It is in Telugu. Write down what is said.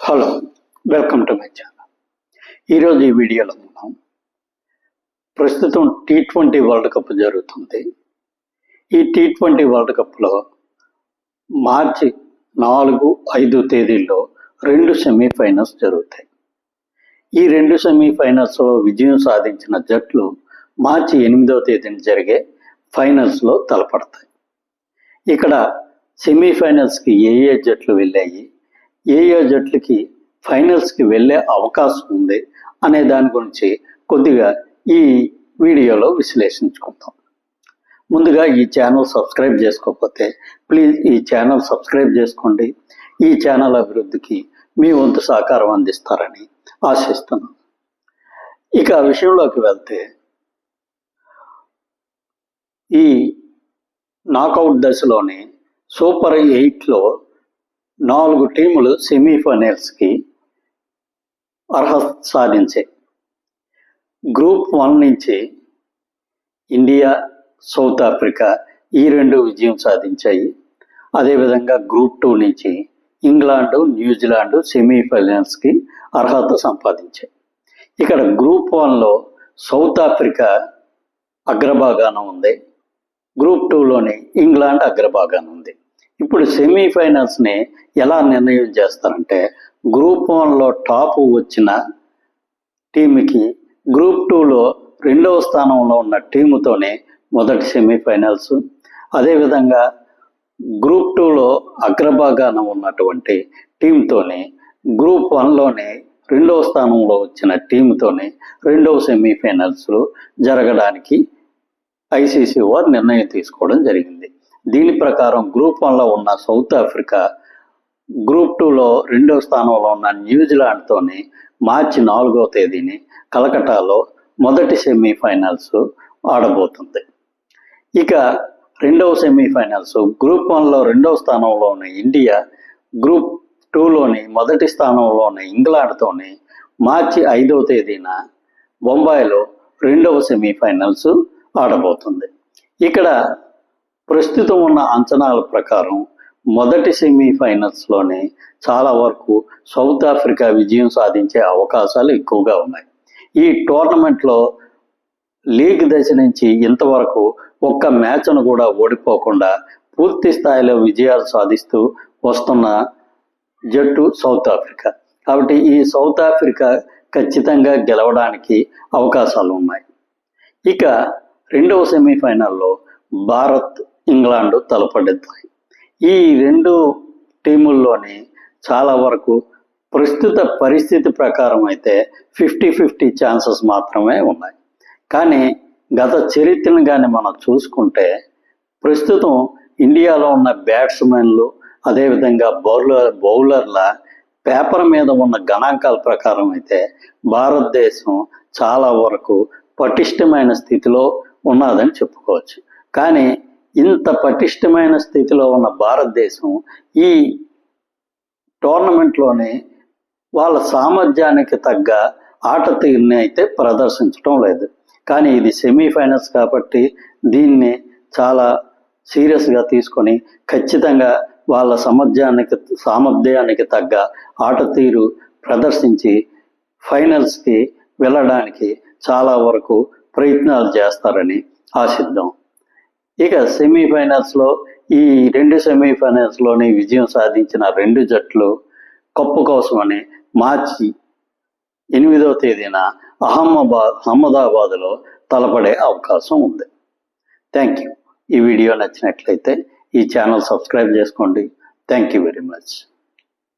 Hello, welcome to my channel. ఈరోజు ఈ వీడియోలో మనం ప్రస్తుతం T20 వరల్డ్ కప్ జరుగుతుంది. ఈ T20 వరల్డ్ కప్లో మార్చి 4-5 తేదీల్లో 2 సెమీఫైనల్స్ జరుగుతాయి. ఈ 2 సెమీఫైనల్స్లో విజయం సాధించిన జట్లు మార్చి 8వ తేదీన జరిగే ఫైనల్స్లో తలపడతాయి. ఇక్కడ సెమీఫైనల్స్కి ఏ జట్లు వెళ్ళాయి, ఏ జట్లకి ఫైనల్స్కి వెళ్ళే అవకాశం ఉంది అనే దాని గురించి కొద్దిగా ఈ వీడియోలో విశ్లేషించుకుందాం. ముందుగా ఈ ఛానల్ సబ్స్క్రైబ్ చేసుకోకపోతే ప్లీజ్ ఈ ఛానల్ సబ్స్క్రైబ్ చేసుకోండి. ఈ ఛానల్ అభివృద్ధికి మీ వంతు సహకారం అందిస్తారని ఆశిస్తున్నాను. ఇక విషయంలోకి వెళ్తే, ఈ నాకౌట్ దశలోని సూపర్ 8లో 4 టీములు సెమీఫైనల్స్కి అర్హత సాధించాయి. గ్రూప్ 1 నుంచి ఇండియా, సౌత్ ఆఫ్రికా ఈ 2 విజయం సాధించాయి. అదేవిధంగా గ్రూప్ 2 నుంచి ఇంగ్లాండు, న్యూజిలాండ్ సెమీఫైనల్స్కి అర్హత సంపాదించాయి. ఇక్కడ గ్రూప్ 1లో సౌత్ ఆఫ్రికా అగ్రభాగాన ఉంది, గ్రూప్ 2లోని ఇంగ్లాండ్ అగ్రభాగాన ఉంది. ఇప్పుడు సెమీఫైనల్స్ని ఎలా నిర్ణయం చేస్తారంటే, గ్రూప్ 1లో టాప్ వచ్చిన టీంకి గ్రూప్ 2లో 2వ స్థానంలో ఉన్న టీముతోనే మొదటి సెమీఫైనల్స్, అదేవిధంగా గ్రూప్ 2లో అగ్రభాగాన ఉన్నటువంటి టీంతోనే గ్రూప్ 1లోనే 2వ స్థానంలో వచ్చిన టీంతోనే 2వ సెమీఫైనల్స్ జరగడానికి ఐసీసీ వారు నిర్ణయం తీసుకోవడం జరిగింది. దీని ప్రకారం గ్రూప్ 1లో ఉన్న సౌత్ ఆఫ్రికా గ్రూప్ 2లో 2వ స్థానంలో ఉన్న న్యూజిలాండ్తోని మార్చి 4వ తేదీని కలకటాలో మొదటి సెమీఫైనల్స్ ఆడబోతుంది. ఇక 2వ సెమీఫైనల్స్ గ్రూప్ 1లో 2వ స్థానంలో ఉన్న ఇండియా గ్రూప్ 2లోని మొదటి స్థానంలో ఉన్న ఇంగ్లాండ్తోని మార్చి 5వ తేదీన బొంబాయిలో 2వ సెమీఫైనల్స్ ఆడబోతుంది. ఇక్కడ ప్రస్తుతం ఉన్న అంచనాల ప్రకారం మొదటి సెమీఫైనల్స్లోనే చాలా వరకు సౌత్ ఆఫ్రికా విజయం సాధించే అవకాశాలు ఎక్కువగా ఉన్నాయి. ఈ టోర్నమెంట్లో లీగ్ దశ నుంచి ఇంతవరకు ఒక్క మ్యాచ్ను కూడా ఓడిపోకుండా పూర్తి స్థాయిలో విజయాలు సాధిస్తూ వస్తున్న జట్టు సౌత్ ఆఫ్రికా. కాబట్టి ఈ సౌత్ ఆఫ్రికా ఖచ్చితంగా గెలవడానికి అవకాశాలు ఉన్నాయి. ఇక 2వ సెమీఫైనల్లో భారత్, ఇంగ్లాండ్ తలపడతాయి. ఈ 2 టీముల్లోని చాలా వరకు ప్రస్తుత పరిస్థితి ప్రకారం అయితే 50-50 ఛాన్సెస్ మాత్రమే ఉన్నాయి. కానీ గత చరిత్రను కానీ మనం చూసుకుంటే ప్రస్తుతం ఇండియాలో ఉన్న బ్యాట్స్మెన్లు, అదేవిధంగా బౌలర్ల పేపర్ మీద ఉన్న గణాంకాల ప్రకారం అయితే భారతదేశం చాలా వరకు పటిష్టమైన స్థితిలో ఉన్నదని చెప్పుకోవచ్చు. కానీ ఇంత పటిష్టమైన స్థితిలో ఉన్న భారతదేశం ఈ టోర్నమెంట్లోనే వాళ్ళ సామర్థ్యానికి తగ్గ ఆట తీరుని అయితే ప్రదర్శించడం లేదు. కానీ ఇది సెమీఫైనల్స్ కాబట్టి దీన్ని చాలా సీరియస్గా తీసుకొని ఖచ్చితంగా వాళ్ళ సామర్థ్యానికి తగ్గ ఆట తీరు ప్రదర్శించి ఫైనల్స్కి వెళ్ళడానికి చాలా వరకు ప్రయత్నాలు చేస్తారని ఆశిద్దాం. ఇక సెమీఫైనల్స్లో ఈ 2 సెమీఫైనల్స్లోని విజయం సాధించిన 2 జట్లు కప్పు కోసమని మార్చి 8వ తేదీన అహ్మదాబాద్లో తలపడే అవకాశం ఉంది. Thank you. ఈ వీడియో నచ్చినట్లయితే ఈ ఛానల్ సబ్స్క్రైబ్ చేసుకోండి. Thank you very much.